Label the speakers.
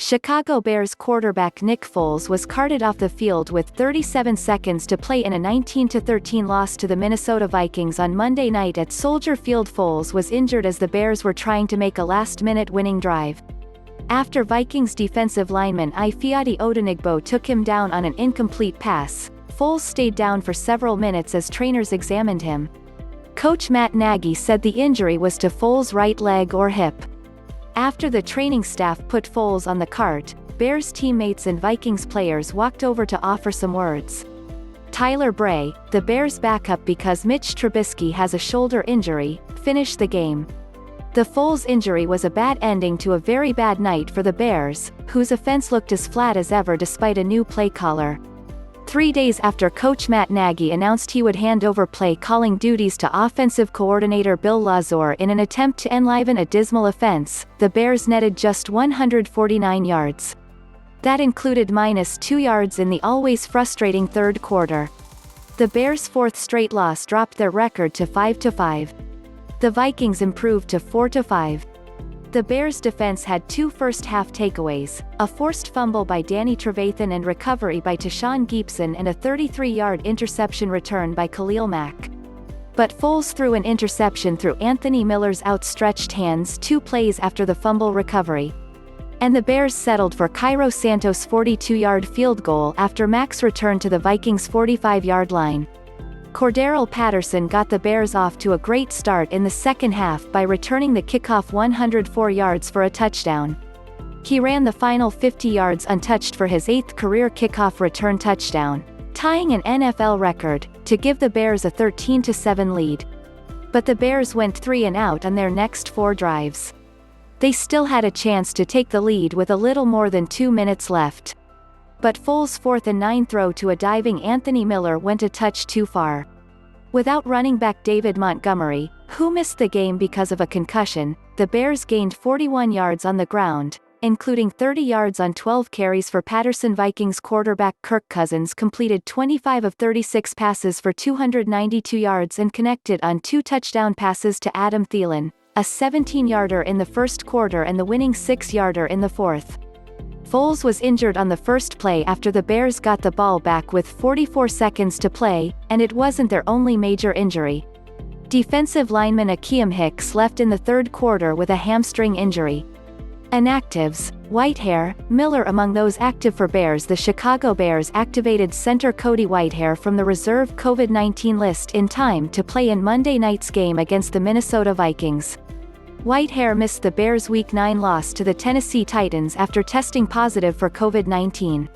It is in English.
Speaker 1: Chicago Bears quarterback Nick Foles was carted off the field with 37 seconds to play in a 19-13 loss to the Minnesota Vikings on Monday night at Soldier FieldFoles was injured as the Bears were trying to make a last-minute winning drive. After Vikings defensive lineman Ifeadi Odenigbo took him down on an incomplete pass, Foles stayed down for several minutes as trainers examined him. Coach Matt Nagy said the injury was to Foles' right leg or hip. After the training staff put Foles on the cart, Bears teammates and Vikings players walked over to offer some words. Tyler Bray, the Bears' backup because Mitch Trubisky has a shoulder injury, finished the game. The Foles injury was a bad ending to a very bad night for the Bears, whose offense looked as flat as ever despite a new play caller. 3 days after Coach Matt Nagy announced he would hand over play-calling duties to offensive coordinator Bill Lazor in an attempt to enliven a dismal offense, the Bears netted just 149 yards. That included -2 yards in the always frustrating third quarter. The Bears' fourth straight loss dropped their record to 5-5. The Vikings improved to 4-5. The Bears' defense had 2 first-half takeaways, a forced fumble by Danny Trevathan and recovery by Tashaun Gipson and a 33-yard interception return by Khalil Mack. But Foles threw an interception through Anthony Miller's outstretched hands 2 plays after the fumble recovery. And the Bears settled for Cairo Santos' 42-yard field goal after Mack's return to the Vikings' 45-yard line. Cordarrelle Patterson got the Bears off to a great start in the second half by returning the kickoff 104 yards for a touchdown. He ran the final 50 yards untouched for his 8th career kickoff return touchdown, tying an NFL record, to give the Bears a 13-7 lead. But the Bears went 3 and out on their next 4 drives. They still had a chance to take the lead with a little more than 2 minutes left. But Foles' 4th and 9 throw to a diving Anthony Miller went a touch too far. Without running back David Montgomery, who missed the game because of a concussion, the Bears gained 41 yards on the ground, including 30 yards on 12 carries for PattersonVikings quarterback Kirk Cousins completed 25 of 36 passes for 292 yards and connected on 2 touchdown passes to Adam Thielen, a 17-yarder in the first quarter and the winning 6-yarder in the fourth. Foles was injured on the first play after the Bears got the ball back with 44 seconds to play, and it wasn't their only major injury. Defensive lineman Akiem Hicks left in the third quarter with a hamstring injury. Inactives, Whitehair, Miller among those active for Bears. The Chicago Bears activated center Cody Whitehair from the reserve COVID-19 list in time to play in Monday night's game against the Minnesota Vikings. Whitehair missed the Bears' Week 9 loss to the Tennessee Titans after testing positive for COVID-19.